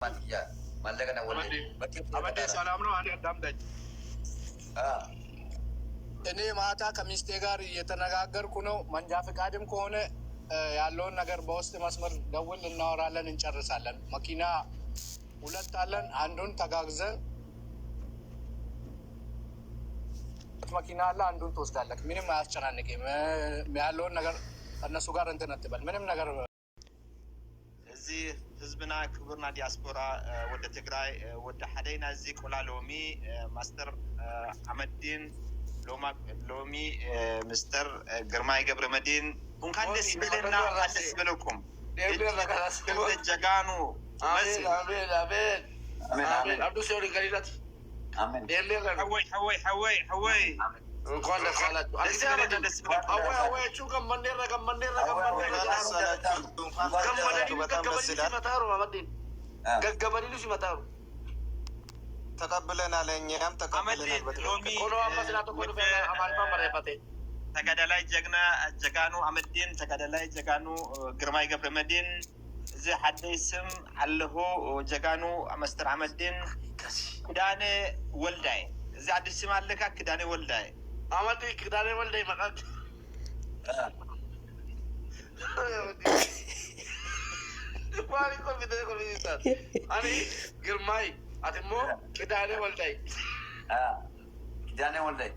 ማጥያ ማለቀና ወልዴ አመዴ ሰላም ነው። አንዴ አዳምጠኝ። እኔ ማታ ከሚስቴ ጋር እየተነጋገርኩ ነው። መንጃ ፈቃድም ከሆነ ያለውን ነገር በውስጥ መስመር ደውል እናወራለን፣ እንጨርሳለን። መኪና 2 አለን። አንዱን ተጋግዘን መኪና አለ፣ አንዱን ትወስዳለህ። ምንም አያስጨናንቅም። ያለውን ነገር እነሱ ጋር እንትን አትበል። ምንም ነገር እዚህ ህዝብና ክቡርና ዲያስፖራ ወደ ትግራይ ወደ ሓደይና እዚ ቆላሎሚ ማስተር አመዲን ሎሚ ምስተር ግርማይ ገብረ መድህን እንኳን ደስ ይበለና ደስ ይበለኩም። ጀጋኑ አሜን አብዱ ሰውሪ ገሪላት አሜን حوي እንኳን ደስ አላችሁ። حوي شو كم منيره ገገበሪሉ ሲመጣሩ ተቀብለናል። እኛም ተቀብለናል። ተገደላይ ጀግና ጀጋኑ አመዲን ተገደላይ ጀጋኑ ግርማይ ገብረ መድህን እዚ ሓደይ ስም ኣለሆ ጀጋኑ መስተር አመዲን ክዳነ ወልዳይ እዚ አዲስ ስም አለካ ክዳነ ወልዳይ አመዲ ክዳነ ወልዳይ መቃት ዋሪ ኮሚቴ አኒ ግርማይ አትሞ ክዳነ ወልዳይ ክዳነ ወልዳይ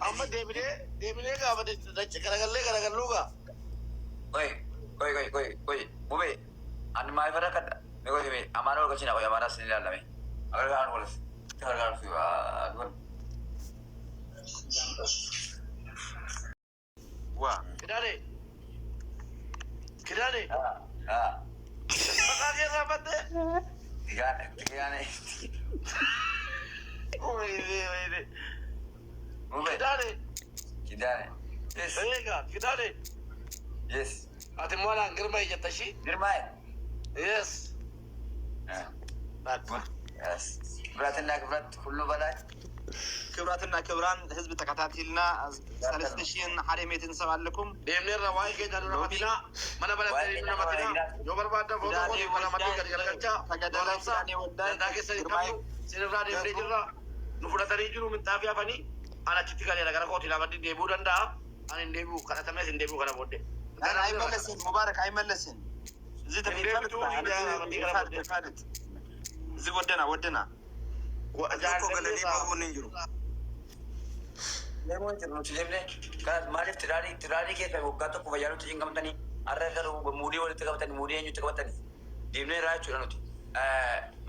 amma deebinee gaafa dacha garagalluuga koy mube ani maay fara kadda me koy me amana wal kachina koy amana sin ilaalame agargaan walas agargaan fi adwan wa kidale makake rabate Tigane. Oye. Kidane. Yes. Ega, kidane. Yes. Ati mwana Girmay jatashi? Girmay. Yes. Yes. ክብራትና ክብራት ሁሉ በላይ ክብራትና ክብራን ህዝብ ተከታትልና 3000 ሐሬሜትን ሰባለኩም ደምነራ ዋይ ከዳሩ ማዲና ማናበላ ተሪና ማዲና ዮበርባዳ ፎቶ ማናማዲ ገርገርቻ ተገደላሳ ዳጌ ሰይካሙ ሲነራ ደምደጅራ ንፉዳ ተሪጅሩ ምንጣፊያ ፈኒ አናቺቲ ጋር ያገራ ኮቲ ላማዲ ደቡ ደንዳ አን ደቡ ከተመስ ደቡ ከነ ቦደ አና አይመለስን ሙባረክ አይመለስን እዚ ተፈይፈት እዚ ወደና ወአጃኮ ገለኒ ባሁን እንጅሩ ሌሞን ጭሩ ጭሌምኔ ማለት ትራሪ ከተ ወጋቶ ኮያሉ ትንቀምተኒ አረገሩ በሙዲ ወለ ተቀበተኒ ሙዲ እኙ ተቀበተኒ ዲምኔ ራቹ ነው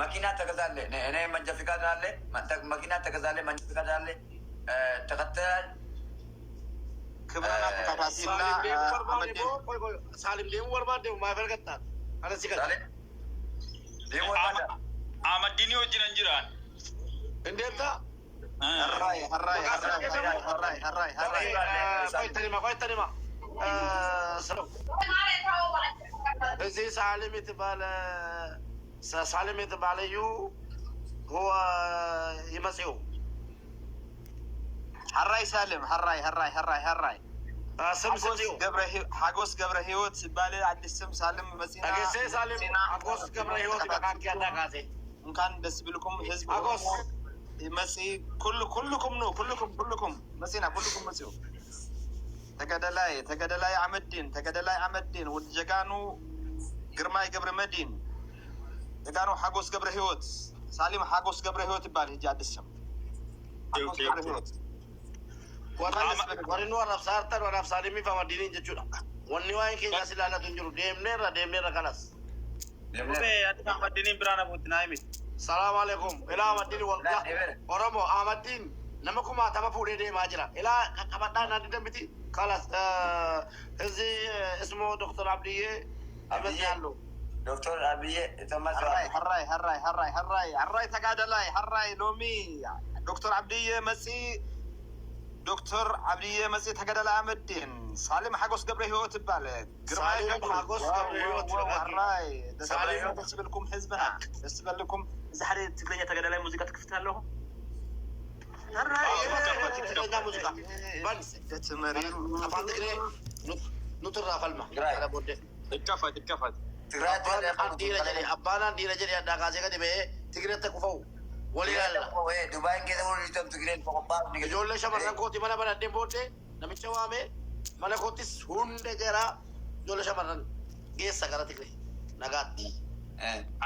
መኪና ተገዛለ እኔ መንጃ ፈቃድ አለ መኪና ተገዛለ መንጃ ፈቃድ አለ ተከተል ክብራና ተካታሲና ሳሊም ደም ወርባዴው ማይፈልገታ አለሲ ከታለ ደም ወርባዳ አመዲኒ ወጅን እንጅራን እንዴታ هراي ቆይተኒማ እዚህ ሳሊም የተባለዩ هو ይመጽው هراي سالم هراي ሀጎስ ገብረ ህይወት ባለ አዲስ ስም ሳልም መሲና ሀጎስ ገብረ ህይወት በቃኪያ ዳጋዜ እንኳን ደስ ብልኩም ህዝብ ሀጎስ መሲ ኩልኩም መሲና ኩልኩም መሲው ተገደላይ አመዲን ወጀጋኑ ግርማይ ገብረ መድህን ተጋኑ ሀጎስ ገብረ ህይወት ሳሊም ሀጎስ ገብረ ህይወት ይባል ሂጂ አዲስ ስም ሀጎስ ገብረ ህይወት ወሪኑ ወራፍሳርተን ወራፍሳሊሚ ፈመዲኒ ጀቹዳ ወኒ ዋይ ኬኛ ስላላት እንጅሩ ደምኔራ ከላስ ኦኬ አዲስ አመዲኒ ብራና ቡትናይሚ ሰላም አለይኩም ኢላ አመዲኒ ወልቃ ኦሮሞ አመዲን ነመኩማ ተመፉዴ ደማ ጅራ ኢላ ከቀበዳና እንደምቲ ከላስ እዚህ እስሙ ዶክተር አብዲዬ አበዛሉ ዶክተር አብዲዬ ተማጽ هراي ተጋደላይ هراي ሎሚ ዶክተር አብዲዬ መሲ ዶክተር አብዲዬ መሲ ተገደላ አመዲን ሳሊም ሀጎስ ገብረ ህይወት ይባል ግርማይ ሀጎስ ገብረ ህይወት هراي ሳሊም ተስብልኩም ህዝብና ተስብልኩም እዚ ሓደ ትግርኛ ተገደላይ ሙዚቃ ትክፍታለሁ هراي ሙዚቃ ባንስ ተመሪሩ irraa falma. Kana booddee. Xiqqafat. Abbaan dhiira jedhee addaa kaasee gadi ba'ee Tigireetti kufa'u. Walii ilaalla. Dubaayin keessa waliin jirtu Tigireen qoqqobbaa. Ijoollee shamarran kooti mana banadhee booddee namicha waamee mana kootis hunda jaraa ijoollee shamarran geessa gara Tigiree nagaatti.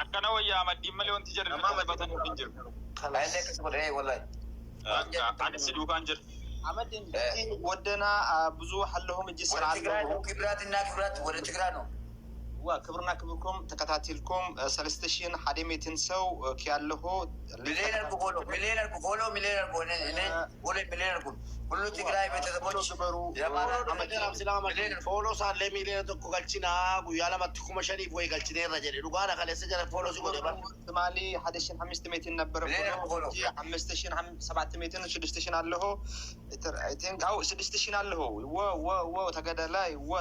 Akkana wayyaa maddiin malee wanti jedhu nama maddatan hin jiru. Baay'ee keessa godhee wallahi. Anis duukaan jiru. አመድን ወደና ብዙ ሐለሁም እጅ ስራ አለው ክብራትና ክብራት ወደ ትግራይ ነው وكبرنا كبركم تكتاتلكم سلستشين حديميتين سو كيالله مليونر بقولو مليونر ولا مليونر كل تجراي بتزبط يا مالك سلام فولو صار لي مليونر تو قالتنا ويا لما تكون شريف وي قالتني رجل لقانا خلي سجل فولو سيقول مالي حدشين 500 نبر 500 700 600 አለሁ አይቲንክ አው 600 አለሁ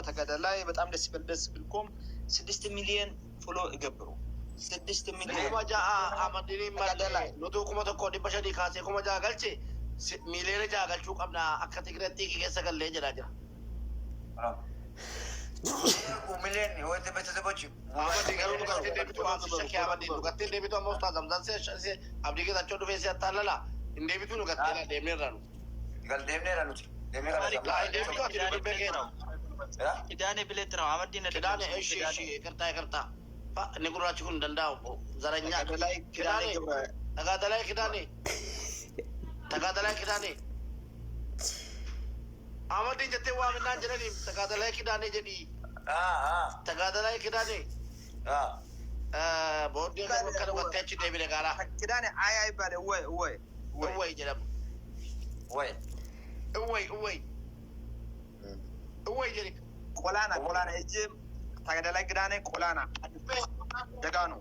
ተገደላይ በጣም ደስ ብልኩም 6 ሚሊዮን ፎሎ ይገብሩ 6 ሚሊዮን ወጃ አመድኒ ማደላ ኑቱ ኩማ ተኮ ዲበሸዲ ካሴ ኩማ ጃ ገልቺ ሚሊዮን ጃ ገልቹ ቀብና አከ ትግረቲ ከሰ ገለ ጀራ ሚሊዮን ወደ ቤተሰቦች አመዲ ገሩ ከቴ ደብቱ አስሸኪ አመዲ ከቴ ደብቱ አሞስታ ዘምዛን ሴ አብዲ ገታቸው ዱፌ ሲያታለላ እንደብቱ ነው ከቴላ ደምኔራ ነው ደምኔራ ነው ደምኔራ ነው ኪዳኔ ብሌት ነው አመዲነ ኪዳኔ እሺ ይቅርታ ንጉራችሁ እንደንዳው ዘረኛ ኪዳኔ ተጋደላይ ኪዳኔ አመዲ ጀቴ ዋምና ጀነኒ ተጋደላይ ኪዳኔ ጀዲ ተጋደላይ ኪዳኔ ቦርዴ ከነ ወጣች ደብለ ጋራ ኪዳኔ አይ ባለ ወይ ጀለም ወይ ጀሪ ቆላና እጅ ተጋደላይ ኪዳኔ ቆላና ጀጋኑ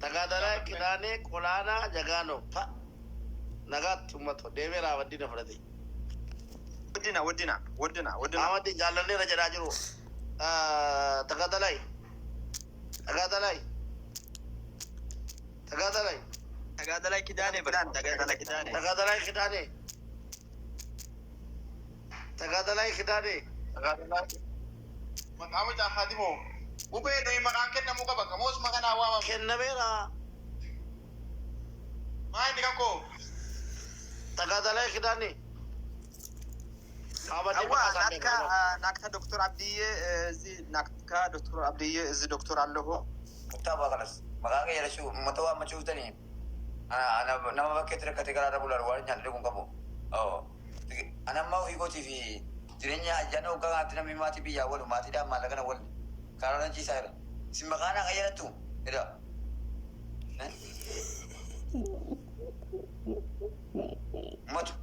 ተጋደላይ ኪዳኔ ቆላና ጀጋኑ ነጋት ቱመቶ ደቤራ ወዲነ ፍረቴ ወዲና አመዲ ጃለኔ ረጀዳ ጅሩ ተጋደላይ ኪዳኔ ብላን ተጋደላይ ኪዳኔ Makamu ta hadimo. Ube no makaken na muka baka mos makana wa ma. Kennabera. Mai nikako. Tagadalay kidani. ናክታ ዶክተር አብዲዬ እዚህ ናክታ ዶክተር አብዲዬ እዚህ ዶክተር አለሁ ኩታባ ከለስ መቃቀ የለሹ መተዋ መቹተኒ አና ነማ በከትረ ከተገራረ ቡላር ዋርኛ እንደጉን ቀቦ አናማው ሂጎቲ ፊ jireenya ajjana ugaati namni maatii biyyaa walu maatiidhaan maallaqana wal kaaraan ciisaa jira si maqaanaa qayyarattu jedha matu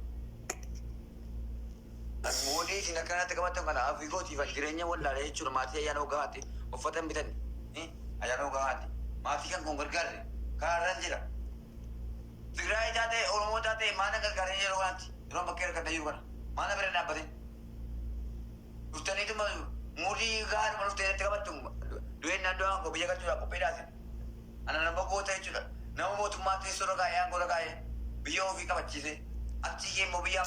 moodii isin akkanatti qabattan kana afigootiifan jireenya wallaalee jechuudha maatii ayyaana ugaati uffatan bitan ayyaana ugaati maatii kan kun gargaarre kaaraan jira Tigraay taate Oromoo taate maana gargaaree yeroo kanatti yeroo bakkee harkadha jiru kana maana bira dhaabbate Ustani tu muri gar malu tene tega batum dua nando angko bija kan sudah kopeda sih anak nama kota itu lah nama mau tu mati suruh kaya angko kaya bija ofi kapat sih aci ke mau bija